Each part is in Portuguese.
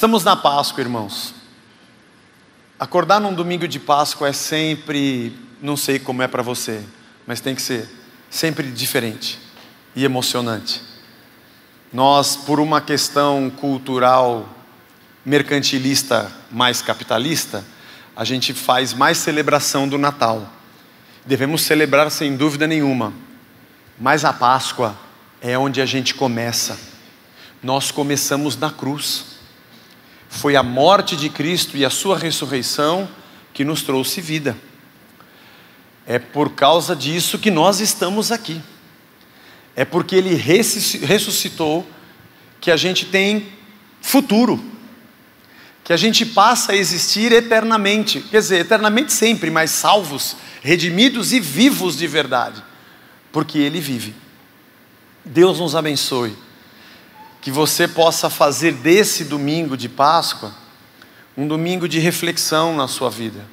Estamos na Páscoa, irmãos. Acordar num domingo de Páscoa é sempre, não sei como é para você, mas tem que ser sempre diferente e emocionante. Nós, por uma questão cultural mercantilista mais capitalista, a gente faz mais celebração do Natal. Devemos celebrar sem dúvida nenhuma, mas a Páscoa é onde a gente começa. Nós começamos na cruz. Foi a morte de Cristo e a sua ressurreição que nos trouxe vida. É por causa disso que nós estamos aqui. É porque Ele ressuscitou que a gente tem futuro, que a gente passa a existir eternamente, quer dizer, eternamente sempre, mas salvos, redimidos e vivos de verdade, porque Ele vive. Deus nos abençoe, que você possa fazer desse domingo de Páscoa um domingo de reflexão na sua vida.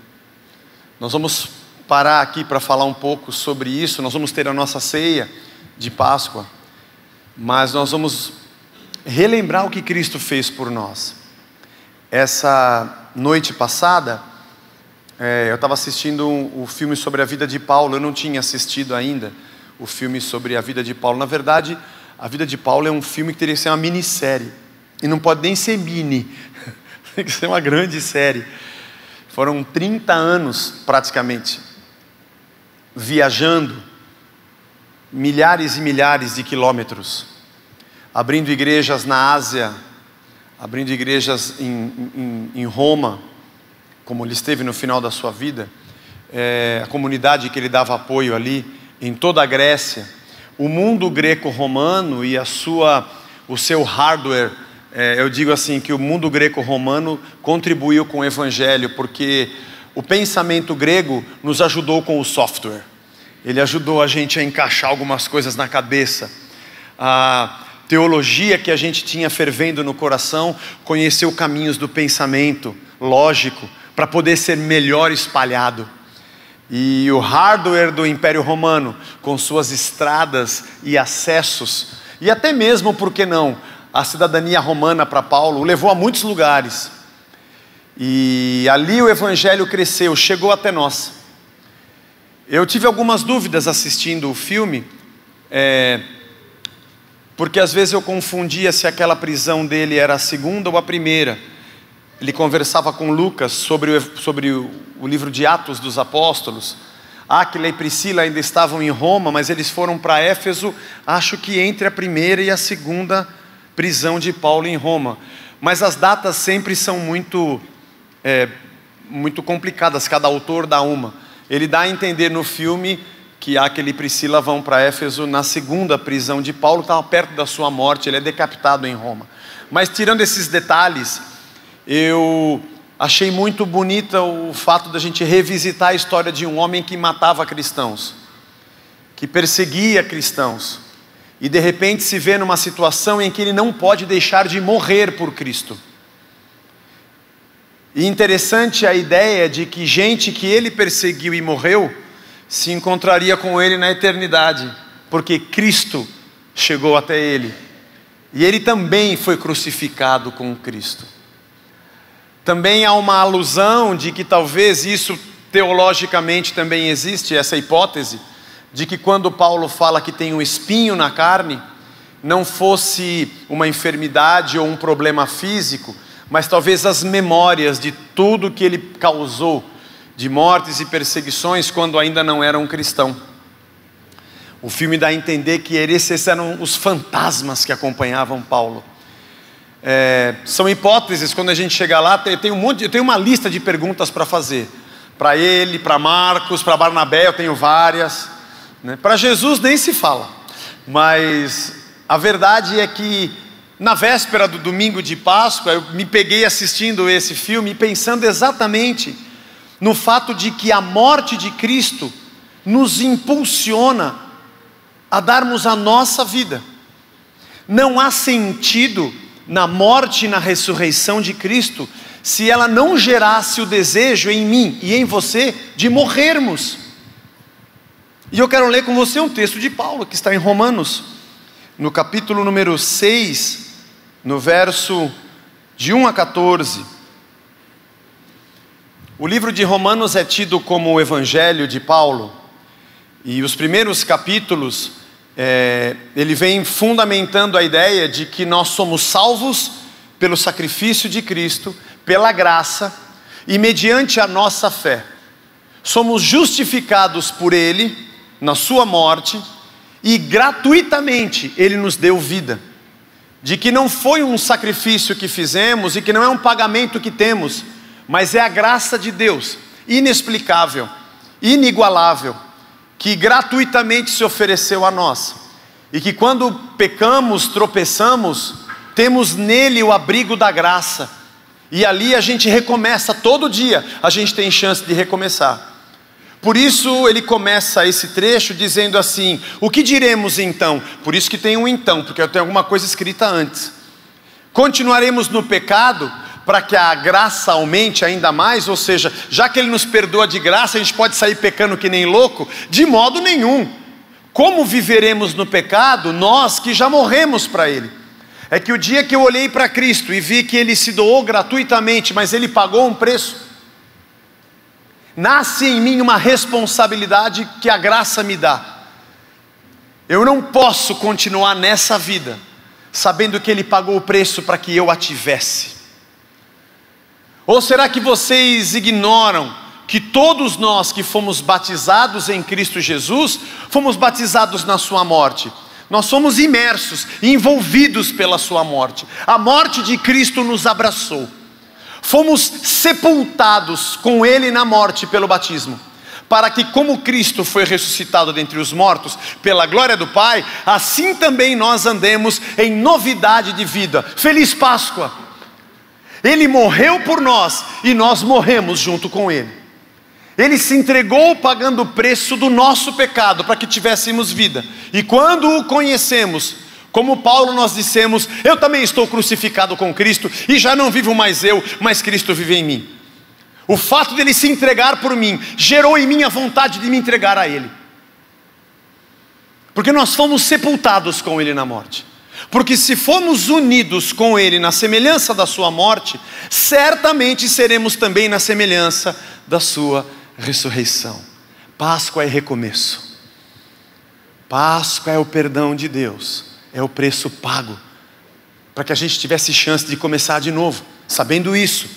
Nós vamos parar aqui para falar um pouco sobre isso. Nós vamos ter a nossa ceia de Páscoa, mas nós vamos relembrar o que Cristo fez por nós. Essa noite passada, eu estava assistindo o filme sobre a vida de Paulo. Eu não tinha assistido ainda o filme sobre a vida de Paulo. Na verdade, a vida de Paulo é um filme que teria que ser uma minissérie, e não pode nem ser mini, tem que ser uma grande série. Foram 30 anos praticamente, viajando milhares e milhares de quilômetros, abrindo igrejas na Ásia, abrindo igrejas em Roma, como ele esteve no final da sua vida, a comunidade que ele dava apoio ali, em toda a Grécia, o mundo greco-romano e o seu hardware, eu digo assim, que o mundo greco-romano contribuiu com o Evangelho, porque o pensamento grego nos ajudou com o software. Ele ajudou a gente a encaixar algumas coisas na cabeça. A teologia que a gente tinha fervendo no coração conheceu caminhos do pensamento lógico para poder ser melhor espalhado. E o hardware do Império Romano, com suas estradas e acessos, e até mesmo, por que não, a cidadania romana para Paulo, o levou a muitos lugares. E ali o Evangelho cresceu, chegou até nós. Eu tive algumas dúvidas assistindo o filme, porque às vezes eu confundia se aquela prisão dele era a segunda ou a primeira. Ele conversava com Lucas sobre o livro de Atos dos Apóstolos. Áquila e Priscila ainda estavam em Roma, mas eles foram para Éfeso, acho que entre a primeira e a segunda prisão de Paulo em Roma. Mas as datas sempre são muito complicadas, cada autor dá uma. Ele dá a entender no filme que Áquila e Priscila vão para Éfeso na segunda prisão de Paulo, estava perto da sua morte, ele é decapitado em Roma. Mas tirando esses detalhes, eu achei muito bonita o fato da gente revisitar a história de um homem que matava cristãos, que perseguia cristãos, e de repente se vê numa situação em que ele não pode deixar de morrer por Cristo. E interessante a ideia de que gente que ele perseguiu e morreu, se encontraria com ele na eternidade, porque Cristo chegou até ele, e ele também foi crucificado com Cristo. Também há uma alusão de que talvez isso teologicamente também existe, essa hipótese, de que quando Paulo fala que tem um espinho na carne, não fosse uma enfermidade ou um problema físico, mas talvez as memórias de tudo que ele causou, de mortes e perseguições quando ainda não era um cristão. O filme dá a entender que esses eram os fantasmas que acompanhavam Paulo. São hipóteses. Quando a gente chega lá, eu tenho uma lista de perguntas para fazer, para ele, para Marcos, para Barnabé, eu tenho várias, né? Para Jesus nem se fala, mas a verdade é que na véspera do domingo de Páscoa, eu me peguei assistindo esse filme, pensando exatamente no fato de que a morte de Cristo nos impulsiona a darmos a nossa vida. Não há sentido na morte e na ressurreição de Cristo se ela não gerasse o desejo em mim e em você de morrermos. E eu quero ler com você um texto de Paulo que está em Romanos, no capítulo número 6, no verso de 1 a 14. O livro de Romanos é tido como o Evangelho de Paulo, e os primeiros capítulos, ele vem fundamentando a ideia de que nós somos salvos pelo sacrifício de Cristo, pela graça, e mediante a nossa fé. Somos justificados por Ele, na sua morte, e gratuitamente Ele nos deu vida. De que não foi um sacrifício que fizemos, e que não é um pagamento que temos, mas é a graça de Deus, inexplicável, inigualável, que gratuitamente se ofereceu a nós. E que quando pecamos, tropeçamos, temos nele o abrigo da graça. E ali a gente recomeça, todo dia a gente tem chance de recomeçar. Por isso ele começa esse trecho dizendo assim: o que diremos então? Por isso que tem um então, porque eu tenho alguma coisa escrita antes. Continuaremos no pecado para que a graça aumente ainda mais? Ou seja, já que ele nos perdoa de graça, a gente pode sair pecando que nem louco? De modo nenhum. Como viveremos no pecado, nós que já morremos para ele? É que o dia que eu olhei para Cristo e vi que ele se doou gratuitamente, mas ele pagou um preço, nasce em mim uma responsabilidade que a graça me dá. Eu não posso continuar nessa vida sabendo que ele pagou o preço para que eu a tivesse. Ou será que vocês ignoram que todos nós que fomos batizados em Cristo Jesus, fomos batizados na sua morte? Nós somos imersos, envolvidos pela sua morte. A morte de Cristo nos abraçou. Fomos sepultados com Ele na morte pelo batismo, para que como Cristo foi ressuscitado dentre os mortos, pela glória do Pai, assim também nós andemos em novidade de vida. Feliz Páscoa! Ele morreu por nós e nós morremos junto com Ele. Ele se entregou pagando o preço do nosso pecado para que tivéssemos vida. E quando o conhecemos, como Paulo nós dissemos: eu também estou crucificado com Cristo e já não vivo mais eu, mas Cristo vive em mim. O fato dele se entregar por mim gerou em mim a vontade de me entregar a Ele, porque nós fomos sepultados com Ele na morte. Porque se fomos unidos com Ele na semelhança da sua morte, certamente seremos também na semelhança da sua ressurreição. Páscoa é recomeço. Páscoa é o perdão de Deus, é o preço pago para que a gente tivesse chance de começar de novo, sabendo isso,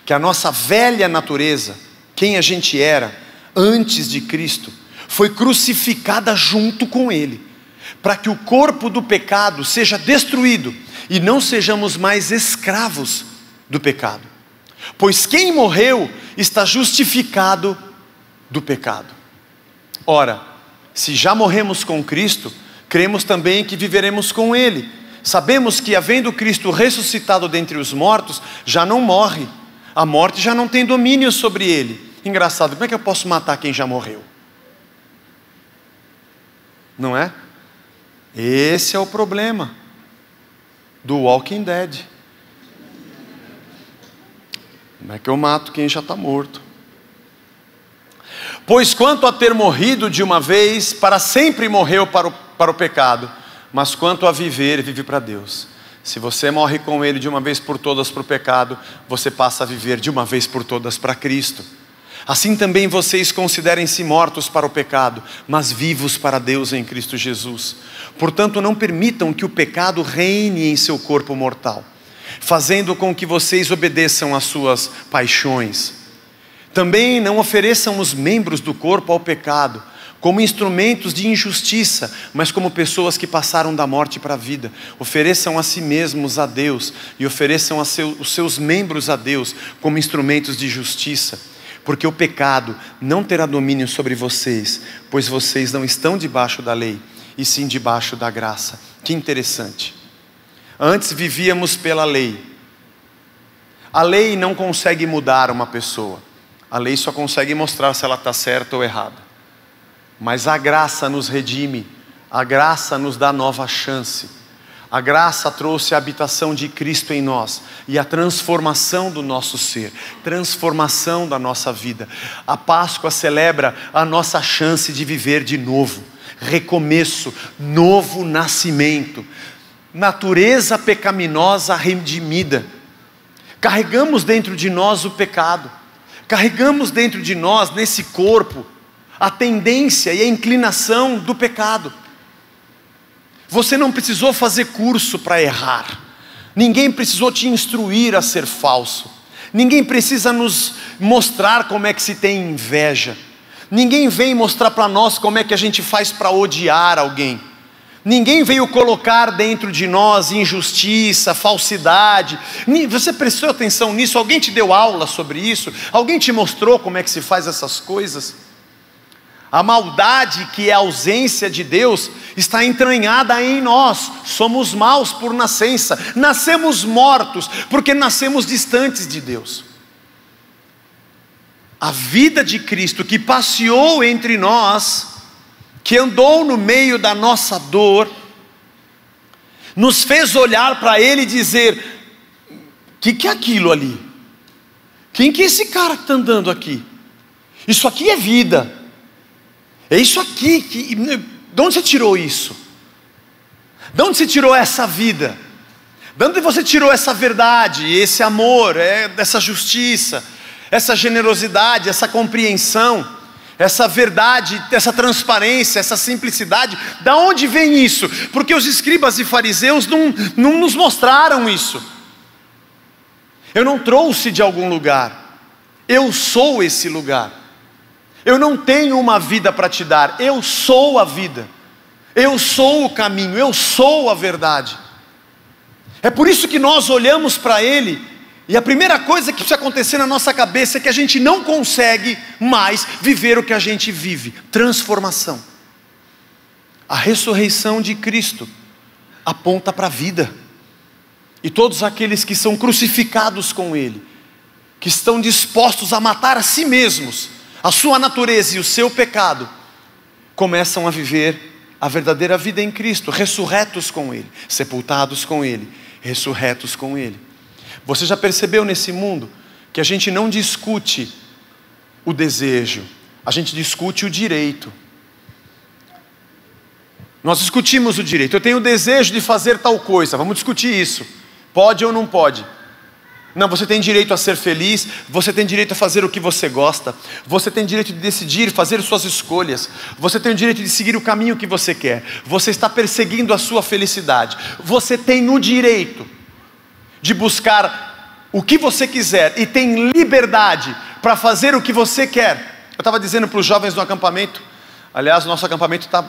que a nossa velha natureza, quem a gente era antes de Cristo, foi crucificada junto com Ele, para que o corpo do pecado seja destruído e não sejamos mais escravos do pecado. Pois quem morreu está justificado do pecado. Ora, se já morremos com Cristo, cremos também que viveremos com Ele. Sabemos que, havendo Cristo ressuscitado dentre os mortos, já não morre. A morte já não tem domínio sobre Ele. Engraçado, como é que eu posso matar quem já morreu? Não é? Esse é o problema do Walking Dead. Como é que eu mato quem já está morto? Pois quanto a ter morrido de uma vez, para sempre morreu para o pecado, mas quanto a viver, vive para Deus. Se você morre com Ele de uma vez por todas para o pecado, você passa a viver de uma vez por todas para Cristo. Assim também vocês considerem-se mortos para o pecado, mas vivos para Deus em Cristo Jesus. Portanto, não permitam que o pecado reine em seu corpo mortal, fazendo com que vocês obedeçam às suas paixões. Também não ofereçam os membros do corpo ao pecado, como instrumentos de injustiça, mas como pessoas que passaram da morte para a vida. Ofereçam a si mesmos a Deus, e ofereçam os seus membros a Deus, como instrumentos de justiça. Porque o pecado não terá domínio sobre vocês, pois vocês não estão debaixo da lei, e sim debaixo da graça. Que interessante. Antes vivíamos pela lei. A lei não consegue mudar uma pessoa. A lei só consegue mostrar se ela está certa ou errada. Mas a graça nos redime. A graça nos dá nova chance. A graça trouxe a habitação de Cristo em nós e a transformação do nosso ser, transformação da nossa vida. A Páscoa celebra a nossa chance de viver de novo, recomeço, novo nascimento, natureza pecaminosa redimida. Carregamos dentro de nós o pecado. Carregamos dentro de nós, nesse corpo, a tendência e a inclinação do pecado. Você não precisou fazer curso para errar. Ninguém precisou te instruir a ser falso. Ninguém precisa nos mostrar como é que se tem inveja. Ninguém vem mostrar para nós como é que a gente faz para odiar alguém. Ninguém veio colocar dentro de nós injustiça, falsidade. Você prestou atenção nisso? Alguém te deu aula sobre isso? Alguém te mostrou como é que se faz essas coisas? A maldade, que é a ausência de Deus, está entranhada em nós. Somos maus por nascença. Nascemos mortos porque nascemos distantes de Deus. A vida de Cristo, que passeou entre nós, que andou no meio da nossa dor, nos fez olhar para Ele e dizer: que é aquilo ali? Quem que é esse cara que está andando aqui? Isso aqui é vida. É isso aqui de onde você tirou isso? De onde você tirou essa vida? De onde você tirou essa verdade, esse amor, essa justiça, essa generosidade, essa compreensão, essa verdade, essa transparência, essa simplicidade? Da onde vem isso? Porque os escribas e fariseus não nos mostraram isso. Eu não trouxe de algum lugar. Eu sou esse lugar. Eu não tenho uma vida para te dar. Eu sou a vida. Eu sou o caminho. Eu sou a verdade. É por isso que nós olhamos para Ele, e a primeira coisa que precisa acontecer na nossa cabeça é que a gente não consegue mais viver o que a gente vive. Transformação. A ressurreição de Cristo aponta para a vida. E todos aqueles que são crucificados com Ele, que estão dispostos a matar a si mesmos, a sua natureza e o seu pecado, começam a viver a verdadeira vida em Cristo, ressurretos com Ele, sepultados com Ele, ressurretos com Ele. Você já percebeu nesse mundo que a gente não discute o desejo, a gente discute o direito. Nós discutimos o direito. Eu tenho o desejo de fazer tal coisa, vamos discutir isso. Pode ou não pode? Não, você tem direito a ser feliz, você tem direito a fazer o que você gosta, você tem direito de decidir, fazer suas escolhas, você tem o direito de seguir o caminho que você quer, você está perseguindo a sua felicidade, você tem o direito de buscar o que você quiser e tem liberdade para fazer o que você quer. Eu estava dizendo para os jovens no acampamento, aliás, o nosso acampamento está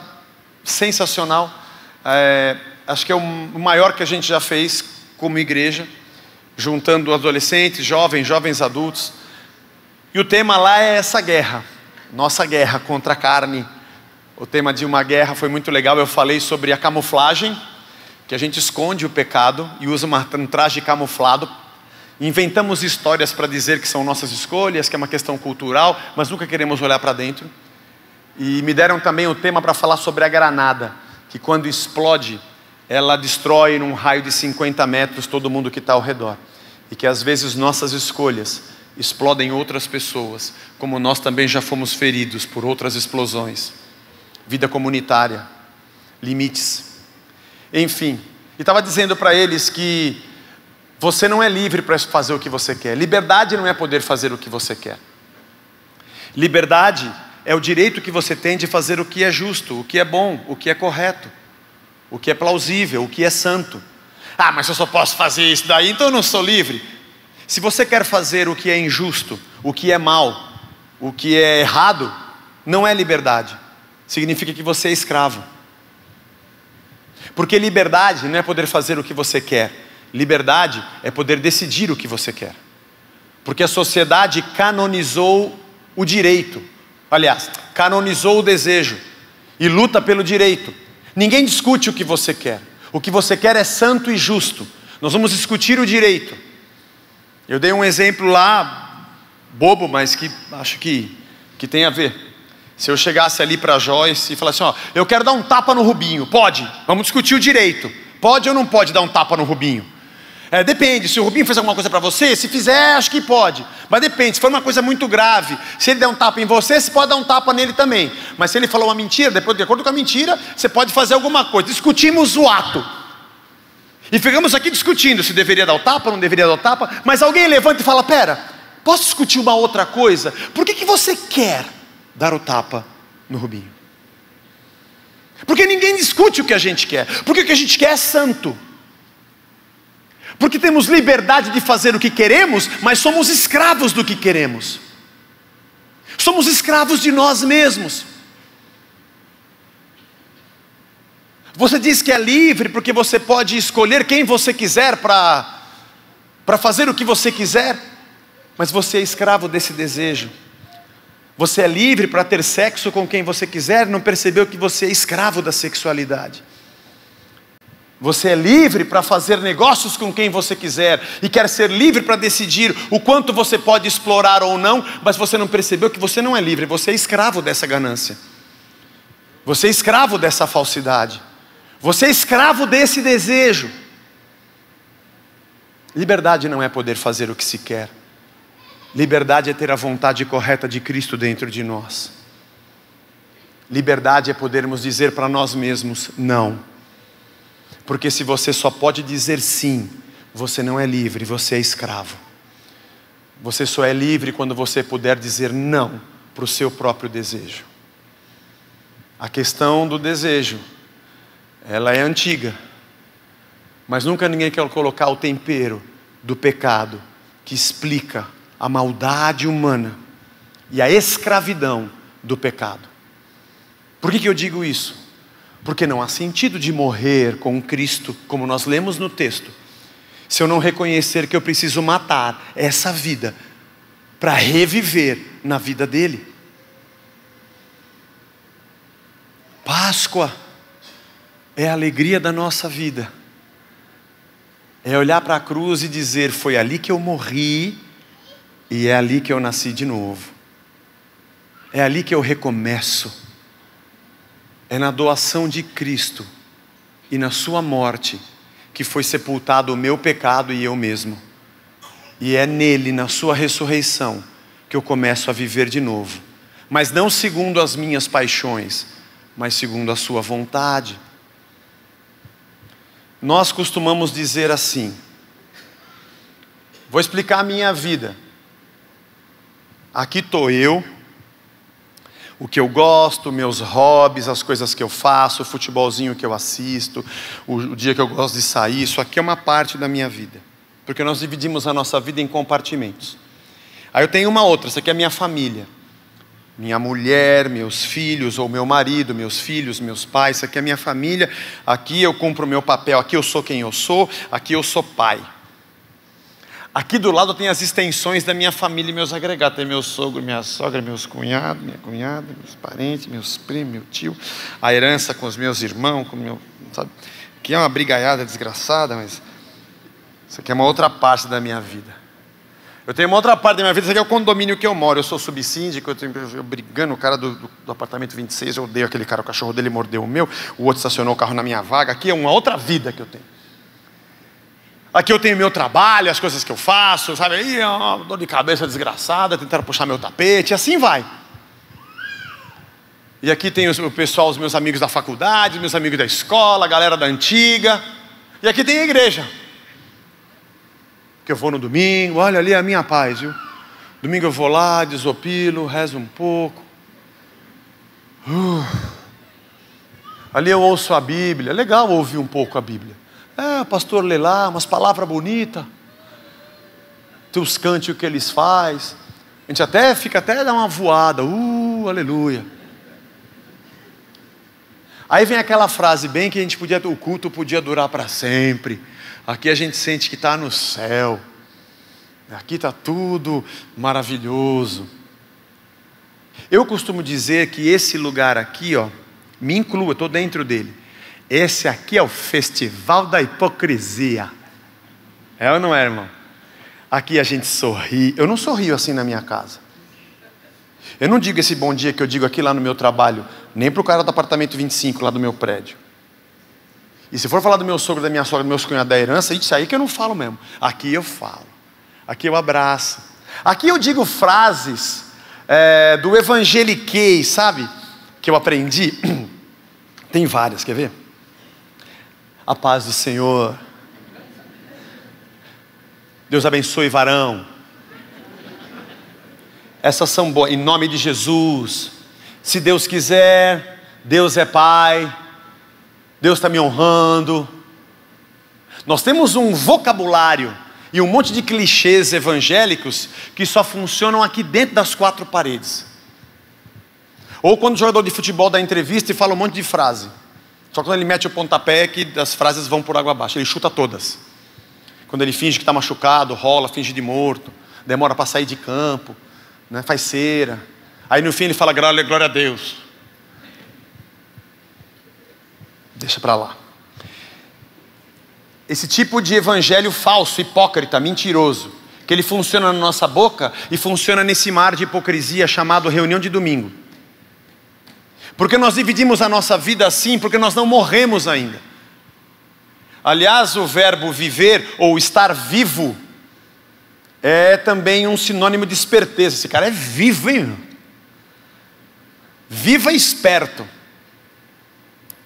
sensacional, acho que é o maior que a gente já fez como igreja, juntando adolescentes, jovens adultos, e o tema lá é essa guerra, nossa guerra contra a carne. O tema de uma guerra foi muito legal. Eu falei sobre a camuflagem, que a gente esconde o pecado e usa um traje camuflado. Inventamos histórias para dizer que são nossas escolhas, que é uma questão cultural, mas nunca queremos olhar para dentro. E me deram também o tema para falar sobre a granada, que quando explode, ela destrói num raio de 50 metros todo mundo que está ao redor. E que às vezes nossas escolhas explodem outras pessoas, como nós também já fomos feridos por outras explosões. Vida comunitária, limites, enfim. E estava dizendo para eles que você não é livre para fazer o que você quer. Liberdade não é poder fazer o que você quer. Liberdade é o direito que você tem de fazer o que é justo, o que é bom, o que é correto, o que é plausível, o que é santo. Ah, mas eu só posso fazer isso daí, então eu não sou livre. Se você quer fazer o que é injusto, o que é mal, o que é errado, não é liberdade. Significa que você é escravo. Porque liberdade não é poder fazer o que você quer. Liberdade é poder decidir o que você quer. Porque a sociedade canonizou o direito. Aliás, canonizou o desejo e luta pelo direito. Ninguém discute o que você quer. O que você quer é santo e justo. Nós vamos discutir o direito. Eu dei um exemplo lá, bobo, mas que acho que tem a ver. Se eu chegasse ali para Joyce e falasse, eu quero dar um tapa no Rubinho. Pode, vamos discutir o direito. Pode ou não pode dar um tapa no Rubinho? Depende, se o Rubinho fez alguma coisa para você, se fizer, acho que pode. Mas depende, se for uma coisa muito grave, se ele der um tapa em você, você pode dar um tapa nele também. Mas se ele falou uma mentira, depois de acordo com a mentira, você pode fazer alguma coisa. Discutimos o ato. E ficamos aqui discutindo se deveria dar o tapa ou não deveria dar o tapa, mas alguém levanta e fala: pera, posso discutir uma outra coisa? Por que você quer dar o tapa no Rubinho? Porque ninguém discute o que a gente quer, porque o que a gente quer é santo. Porque temos liberdade de fazer o que queremos, mas somos escravos do que queremos. Somos escravos de nós mesmos. Você diz que é livre porque você pode escolher quem você quiser para fazer o que você quiser, mas você é escravo desse desejo. Você é livre para ter sexo com quem você quiser, não percebeu que você é escravo da sexualidade. Você é livre para fazer negócios com quem você quiser, e quer ser livre para decidir o quanto você pode explorar ou não, mas você não percebeu que você não é livre, você é escravo dessa ganância. Você é escravo dessa falsidade. Você é escravo desse desejo. Liberdade não é poder fazer o que se quer. Liberdade é ter a vontade correta de Cristo dentro de nós. Liberdade é podermos dizer para nós mesmos não. Porque se você só pode dizer sim, você não é livre, você é escravo. Você só é livre quando você puder dizer não para o seu próprio desejo. A questão do desejo, ela é antiga, mas nunca ninguém quer colocar o tempero do pecado que explica a maldade humana e a escravidão do pecado. Por que eu digo isso? Porque não há sentido de morrer com Cristo, como nós lemos no texto, se eu não reconhecer que eu preciso matar essa vida para reviver na vida dele. Páscoa é a alegria da nossa vida. É olhar para a cruz e dizer: foi ali que eu morri e é ali que eu nasci de novo. É ali que eu recomeço. É na doação de Cristo e na sua morte que foi sepultado o meu pecado e eu mesmo. E é nele, na sua ressurreição, que eu começo a viver de novo. Mas não segundo as minhas paixões, mas segundo a sua vontade. Nós costumamos dizer assim: vou explicar a minha vida. Aqui estou eu, o que eu gosto, meus hobbies, as coisas que eu faço, o futebolzinho que eu assisto, o dia que eu gosto de sair. Isso aqui é uma parte da minha vida, porque nós dividimos a nossa vida em compartimentos. Aí eu tenho uma outra, essa aqui é a minha família. Minha mulher, meus filhos, ou meu marido, meus filhos, meus pais. Isso aqui é a minha família. Aqui eu cumpro o meu papel, aqui eu sou quem eu sou, aqui eu sou pai. Aqui do lado tem as extensões da minha família e meus agregados. Tem meu sogro, minha sogra, meus cunhados, minha cunhada, meus parentes, meus primos, meu tio. A herança com os meus irmãos, com meu, sabe? Aqui é uma brigaiada desgraçada, mas isso aqui é uma outra parte da minha vida. Eu tenho uma outra parte da minha vida, isso aqui é o condomínio que eu moro. Eu sou subsíndico, eu brigando, o cara do apartamento 26, eu odeio aquele cara, o cachorro dele mordeu o meu, o outro estacionou o carro na minha vaga. Aqui é uma outra vida que eu tenho. Aqui eu tenho meu trabalho, as coisas que eu faço, sabe? Aí é uma dor de cabeça desgraçada, tentaram puxar meu tapete, assim vai. E aqui tem o pessoal, os meus amigos da faculdade, meus amigos da escola, a galera da antiga. E aqui tem a igreja. Que eu vou no domingo, olha ali a minha paz, viu? Domingo eu vou lá, desopilo, rezo um pouco. Ali eu ouço a Bíblia, é legal ouvir um pouco a Bíblia. O pastor lê lá, umas palavras bonitas. Tem os cânticos que eles fazem. A gente até fica dá uma voada, aleluia. Aí vem aquela frase bem que o culto podia durar para sempre. Aqui a gente sente que está no céu. Aqui está tudo maravilhoso. Eu costumo dizer que esse lugar aqui, me inclua, estou dentro dele. Esse aqui é o festival da hipocrisia. É ou não é, irmão? Aqui a gente sorri. Eu não sorrio assim na minha casa. Eu não digo esse bom dia que eu digo aqui lá no meu trabalho, nem para o cara do apartamento 25 lá do meu prédio. E se for falar do meu sogro, da minha sogra, dos meus cunhados, da herança, isso aí que eu não falo mesmo. Aqui eu falo. Aqui eu abraço. Aqui eu digo frases do evangeliquez, sabe? Que eu aprendi. Tem várias, quer ver? A paz do Senhor. Deus abençoe, varão. Essas são boas, em nome de Jesus. Se Deus quiser, Deus é Pai, Deus está me honrando. Nós temos um vocabulário e um monte de clichês evangélicos que só funcionam aqui dentro das quatro paredes. Ou quando o jogador de futebol dá entrevista e fala um monte de frase. Só quando ele mete o pontapé que as frases vão por água abaixo, ele chuta todas. Quando ele finge que está machucado, rola, finge de morto, demora para sair de campo, né? Faz cera. Aí no fim ele fala glória a Deus. Deixa para lá. Esse tipo de evangelho falso, hipócrita, mentiroso, que ele funciona na nossa boca e funciona nesse mar de hipocrisia chamado reunião de domingo. Porque nós dividimos a nossa vida assim, porque nós não morremos ainda. Aliás, o verbo viver ou estar vivo é também um sinônimo de esperteza. Esse cara é vivo, hein? Viva esperto.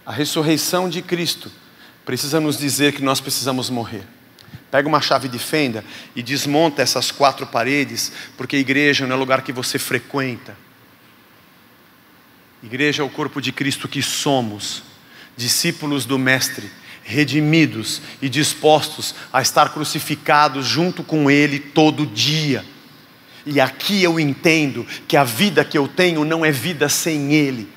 A ressurreição de Cristo precisa nos dizer que nós precisamos morrer. Pega uma chave de fenda e desmonta essas quatro paredes, porque a igreja não é o lugar que você frequenta. Igreja é o corpo de Cristo que somos, discípulos do Mestre, redimidos e dispostos a estar crucificados junto com Ele todo dia. E aqui eu entendo que a vida que eu tenho não é vida sem Ele.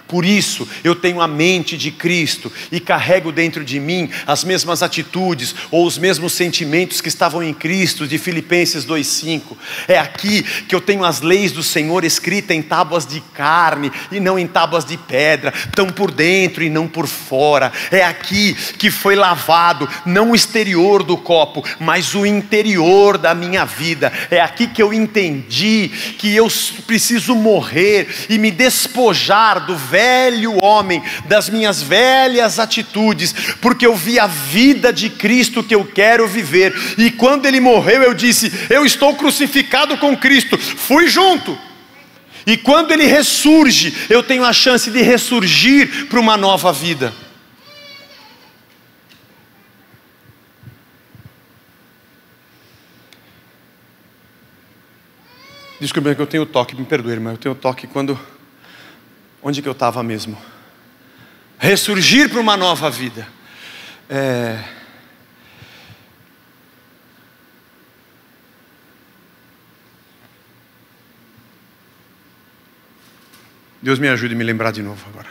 Por isso eu tenho a mente de Cristo e carrego dentro de mim as mesmas atitudes ou os mesmos sentimentos que estavam em Cristo, de Filipenses 2,5. É aqui que eu tenho as leis do Senhor escritas em tábuas de carne e não em tábuas de pedra, tão por dentro e não por fora. É aqui que foi lavado não o exterior do copo, mas o interior da minha vida. É aqui que eu entendi que eu preciso morrer e me despojar do velho homem, das minhas velhas atitudes, porque eu vi a vida de Cristo que eu quero viver. E quando Ele morreu eu disse, eu estou crucificado com Cristo, fui junto. E quando Ele ressurge, eu tenho a chance de ressurgir para uma nova vida. Desculpa que eu tenho toque, me perdoe, mas eu tenho toque quando... Onde que eu estava mesmo? Ressurgir para uma nova vida. Deus me ajude a me lembrar de novo agora.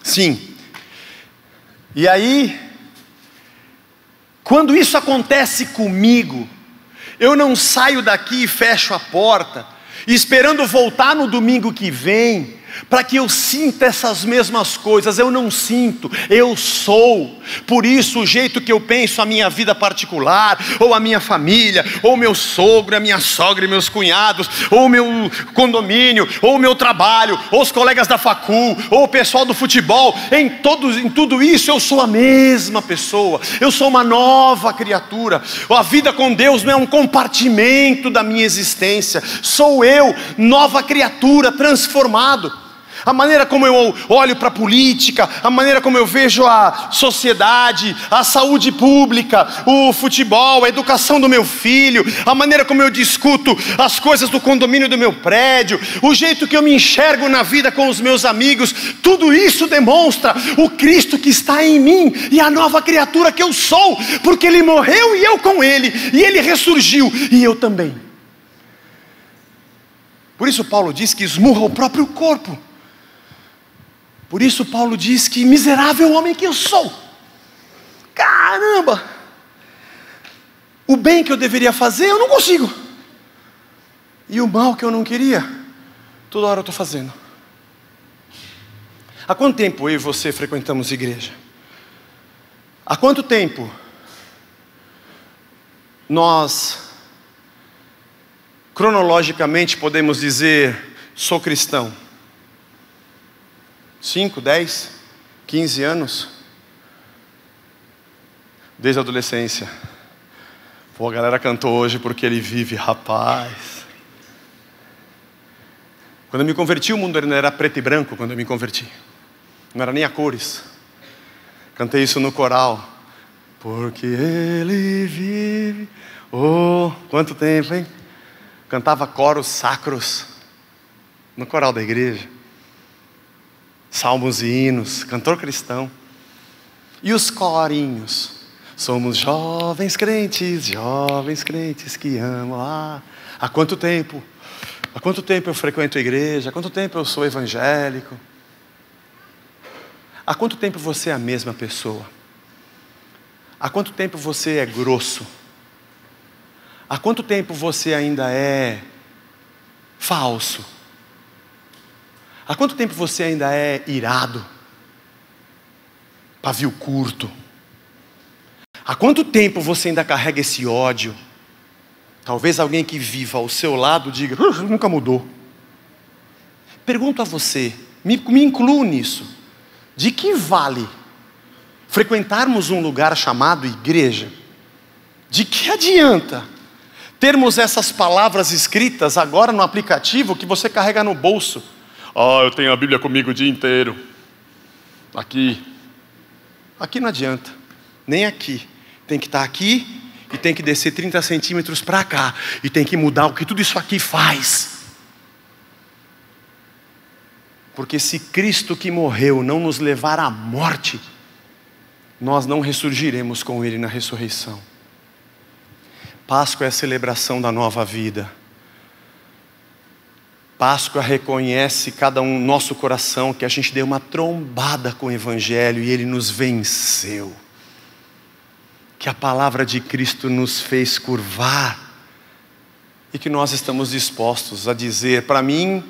Sim. E aí, quando isso acontece comigo, eu não saio daqui e fecho a porta, esperando voltar no domingo que vem, para que eu sinta essas mesmas coisas. Eu não sinto, eu sou. Por isso o jeito que eu penso a minha vida particular, ou a minha família, ou meu sogro, a minha sogra e meus cunhados, ou meu condomínio, ou meu trabalho, ou os colegas da facul, ou o pessoal do futebol, em tudo isso eu sou a mesma pessoa. Eu sou uma nova criatura. A vida com Deus não é um compartimento da minha existência. Sou eu, nova criatura, transformado. A maneira como eu olho para a política, a maneira como eu vejo a sociedade, a saúde pública, o futebol, a educação do meu filho, a maneira como eu discuto as coisas do condomínio do meu prédio, o jeito que eu me enxergo na vida com os meus amigos, tudo isso demonstra o Cristo que está em mim e a nova criatura que eu sou, porque Ele morreu e eu com Ele, e Ele ressurgiu e eu também. Por isso Paulo diz que esmurra o próprio corpo. Por isso Paulo diz que miserável homem que eu sou. Caramba! O bem que eu deveria fazer eu não consigo. E o mal que eu não queria, toda hora eu estou fazendo. Há quanto tempo eu e você frequentamos igreja? Há quanto tempo nós cronologicamente podemos dizer sou cristão? 5, 10, 15 anos? Desde a adolescência. Pô, a galera cantou hoje porque ele vive, rapaz. Quando eu me converti, o mundo era preto e branco quando eu me converti. Não era nem a cores. Cantei isso no coral. Porque Ele vive. Oh, quanto tempo, hein? Cantava coros sacros no coral da igreja. Salmos e hinos, cantor cristão. E os corinhos. Somos jovens crentes que amam. Há quanto tempo? Há quanto tempo eu frequento a igreja? Há quanto tempo eu sou evangélico? Há quanto tempo você é a mesma pessoa? Há quanto tempo você é grosso? Há quanto tempo você ainda é falso? Há quanto tempo você ainda é irado? Pavio curto? Há quanto tempo você ainda carrega esse ódio? Talvez alguém que viva ao seu lado diga, nunca mudou. Pergunto a você, me incluo nisso. De que vale frequentarmos um lugar chamado igreja? De que adianta termos essas palavras escritas agora no aplicativo que você carrega no bolso? Eu tenho a Bíblia comigo o dia inteiro. Aqui não adianta, nem aqui. Tem que estar aqui e tem que descer 30 centímetros para cá. E tem que mudar o que tudo isso aqui faz. Porque se Cristo que morreu não nos levar à morte, nós não ressurgiremos com Ele na ressurreição. Páscoa é a celebração da nova vida. Páscoa reconhece cada um no nosso coração que a gente deu uma trombada com o Evangelho e Ele nos venceu. Que a palavra de Cristo nos fez curvar e que nós estamos dispostos a dizer, para mim,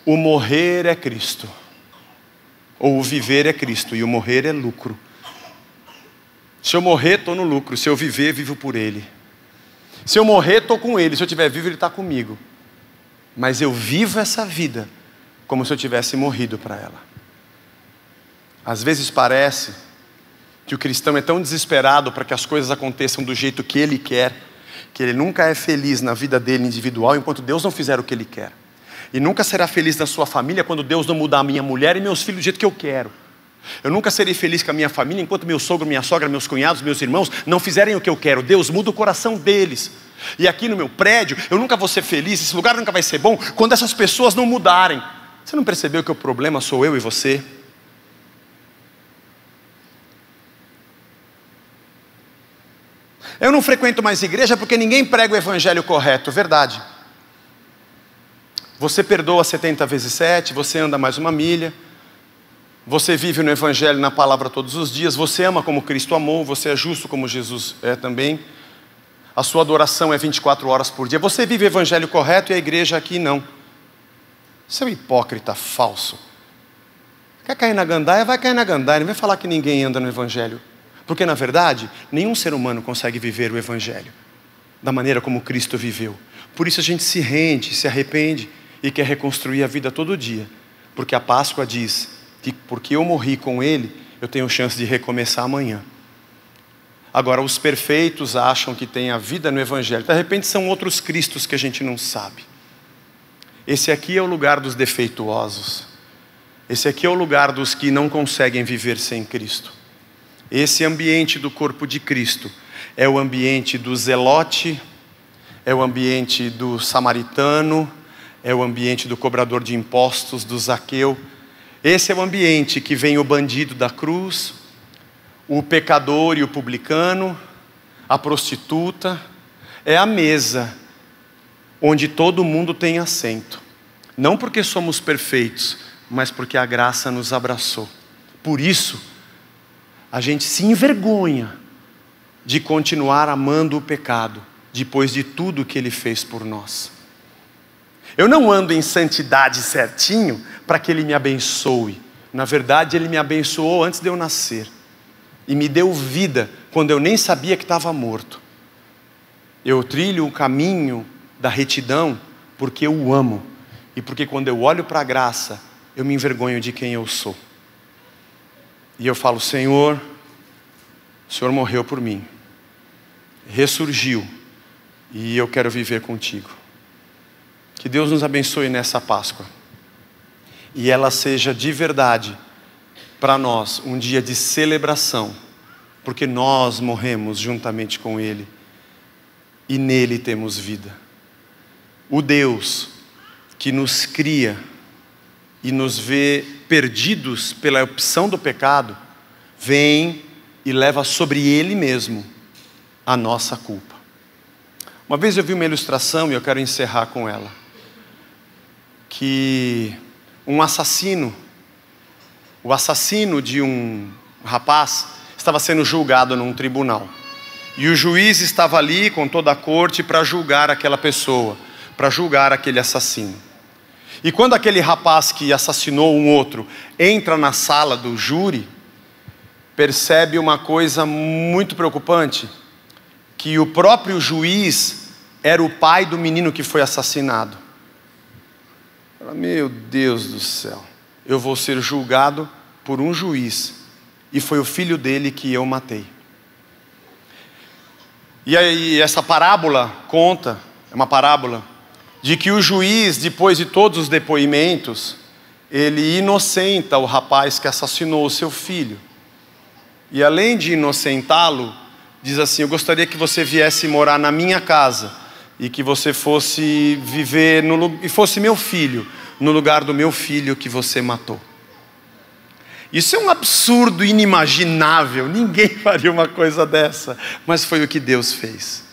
o morrer é Cristo, ou o viver é Cristo e o morrer é lucro. Se eu morrer, estou no lucro. Se eu viver, vivo por Ele. Se eu morrer, estou com Ele. Se eu estiver vivo, Ele está comigo. Mas eu vivo essa vida como se eu tivesse morrido para ela. Às vezes parece que o cristão é tão desesperado para que as coisas aconteçam do jeito que ele quer, que ele nunca é feliz na vida dele individual enquanto Deus não fizer o que Ele quer. E nunca será feliz na sua família quando Deus não mudar a minha mulher e meus filhos do jeito que eu quero. Eu nunca serei feliz com a minha família enquanto meu sogro, minha sogra, meus cunhados, meus irmãos não fizerem o que eu quero. Deus muda o coração deles. E aqui no meu prédio, eu nunca vou ser feliz, esse lugar nunca vai ser bom quando essas pessoas não mudarem. Você não percebeu que o problema sou eu e você? Eu não frequento mais igreja porque ninguém prega o evangelho correto. Verdade. Você perdoa 70 vezes 7, você anda mais uma milha, você vive no evangelho, na palavra todos os dias, você ama como Cristo amou, você é justo como Jesus é também. A sua adoração é 24 horas por dia. Você vive o evangelho correto e a igreja aqui não. Você é um hipócrita falso. Quer cair na gandaia? Vai cair na gandaia. Não vai falar que ninguém anda no evangelho. Porque na verdade, nenhum ser humano consegue viver o evangelho da maneira como Cristo viveu. Por isso a gente se rende, se arrepende e quer reconstruir a vida todo dia. Porque a Páscoa diz que porque eu morri com Ele, eu tenho chance de recomeçar amanhã. Agora, os perfeitos acham que tem a vida no evangelho. De repente são outros Cristos que a gente não sabe. Esse aqui é o lugar dos defeituosos. Esse aqui é o lugar dos que não conseguem viver sem Cristo. Esse ambiente do corpo de Cristo é o ambiente do zelote, é o ambiente do samaritano, é o ambiente do cobrador de impostos, do Zaqueu. Esse é o ambiente que vem o bandido da cruz, o pecador e o publicano, a prostituta. É a mesa onde todo mundo tem assento. Não porque somos perfeitos, mas porque a graça nos abraçou. Por isso, a gente se envergonha de continuar amando o pecado, depois de tudo que Ele fez por nós. Eu não ando em santidade certinho para que Ele me abençoe. Na verdade, Ele me abençoou antes de eu nascer. E me deu vida quando eu nem sabia que estava morto. Eu trilho o caminho da retidão porque eu o amo. E porque quando eu olho para a graça, eu me envergonho de quem eu sou. E eu falo, Senhor, o Senhor morreu por mim. Ressurgiu. E eu quero viver contigo. Que Deus nos abençoe nessa Páscoa. E ela seja de verdade para nós um dia de celebração, porque nós morremos juntamente com Ele e nele temos vida. O Deus que nos cria e nos vê perdidos pela opção do pecado, vem e leva sobre Ele mesmo a nossa culpa. Uma vez eu vi uma ilustração e eu quero encerrar com ela, que um assassino, o assassino de um rapaz, estava sendo julgado num tribunal. E o juiz estava ali com toda a corte para julgar aquela pessoa, para julgar aquele assassino. E quando aquele rapaz que assassinou um outro entra na sala do júri, percebe uma coisa muito preocupante, que o próprio juiz era o pai do menino que foi assassinado. Meu Deus do céu, eu vou ser julgado por um juiz, e foi o filho dele que eu matei. E aí essa parábola conta, é uma parábola, de que o juiz, depois de todos os depoimentos, ele inocenta o rapaz que assassinou o seu filho. E além de inocentá-lo, diz assim: eu gostaria que você viesse morar na minha casa, e que você fosse viver, e fosse meu filho, no lugar do meu filho que você matou. Isso é um absurdo inimaginável, ninguém faria uma coisa dessa, mas foi o que Deus fez.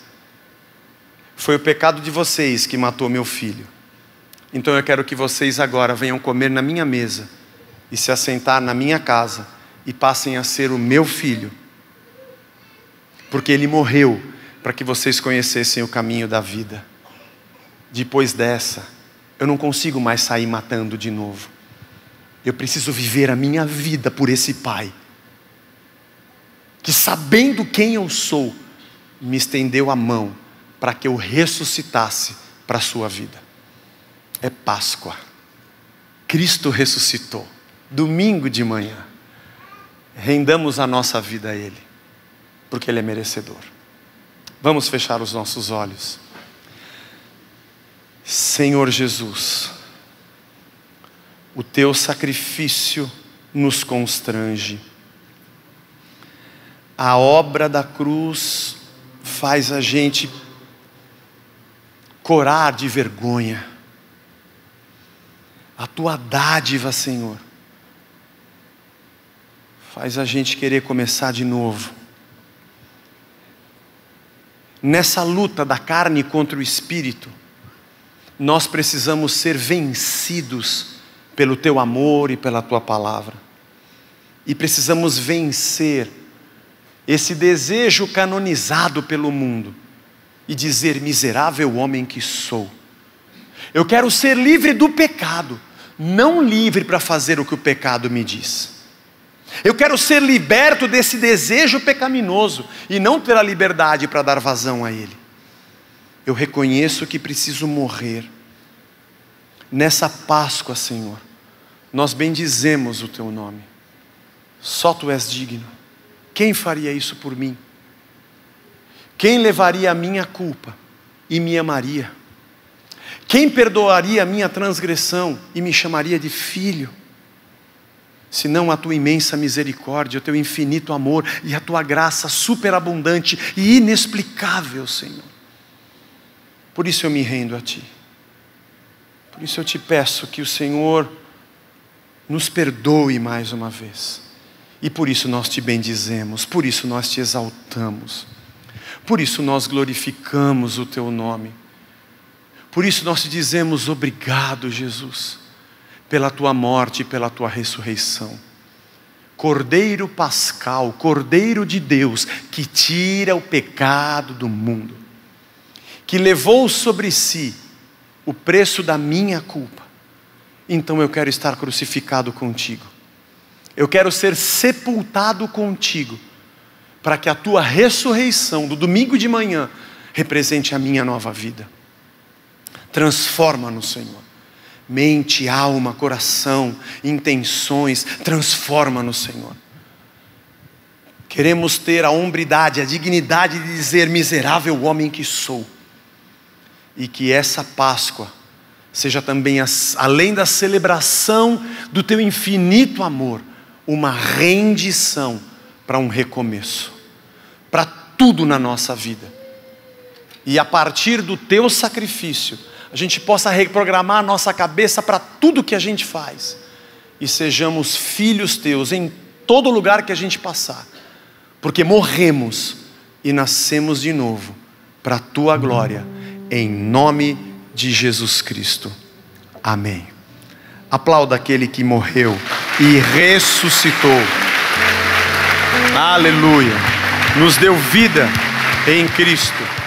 Foi o pecado de vocês que matou meu filho. Então eu quero que vocês agora venham comer na minha mesa e se assentar na minha casa e passem a ser o meu filho, porque ele morreu para que vocês conhecessem o caminho da vida. Depois dessa, eu não consigo mais sair matando de novo. Eu preciso viver a minha vida por esse pai, que sabendo quem eu sou, me estendeu a mão para que eu ressuscitasse para a sua vida. É Páscoa. Cristo ressuscitou. Domingo de manhã. Rendamos a nossa vida a Ele, porque Ele é merecedor. Vamos fechar os nossos olhos. Senhor Jesus, o Teu sacrifício nos constrange. A obra da cruz faz a gente corar de vergonha. A Tua dádiva, Senhor, faz a gente querer começar de novo. Nessa luta da carne contra o Espírito, nós precisamos ser vencidos pelo Teu amor e pela Tua palavra. E precisamos vencer esse desejo canonizado pelo mundo e dizer: miserável homem que sou. Eu quero ser livre do pecado, não livre para fazer o que o pecado me diz. Eu quero ser liberto desse desejo pecaminoso e não ter a liberdade para dar vazão a ele. Eu reconheço que preciso morrer. Nessa Páscoa, Senhor, nós bendizemos o Teu nome. Só Tu és digno. Quem faria isso por mim? Quem levaria a minha culpa e me amaria? Quem perdoaria a minha transgressão e me chamaria de filho? Senão a Tua imensa misericórdia, o Teu infinito amor e a Tua graça superabundante e inexplicável, Senhor. Por isso eu me rendo a Ti. Por isso eu Te peço que o Senhor nos perdoe mais uma vez. E por isso nós Te bendizemos, por isso nós Te exaltamos, por isso nós glorificamos o Teu nome. Por isso nós Te dizemos obrigado, Jesus, pela Tua morte e pela Tua ressurreição. Cordeiro pascal, Cordeiro de Deus, que tira o pecado do mundo, que levou sobre si o preço da minha culpa. Então eu quero estar crucificado contigo. Eu quero ser sepultado contigo, para que a Tua ressurreição do domingo de manhã represente a minha nova vida. Transforma-nos, Senhor. Mente, alma, coração, intenções, transforma-nos, Senhor. Queremos ter a hombridade, a dignidade de dizer: miserável homem que sou. E que essa Páscoa seja também, além da celebração do Teu infinito amor, uma rendição para um recomeço, para tudo na nossa vida. E a partir do teu sacrifício, a gente possa reprogramar a nossa cabeça para tudo que a gente faz. E sejamos filhos teus em todo lugar que a gente passar. Porque morremos e nascemos de novo para a tua glória. Em nome de Jesus Cristo. Amém. Aplauda aquele que morreu e ressuscitou. Aleluia. Nos deu vida em Cristo.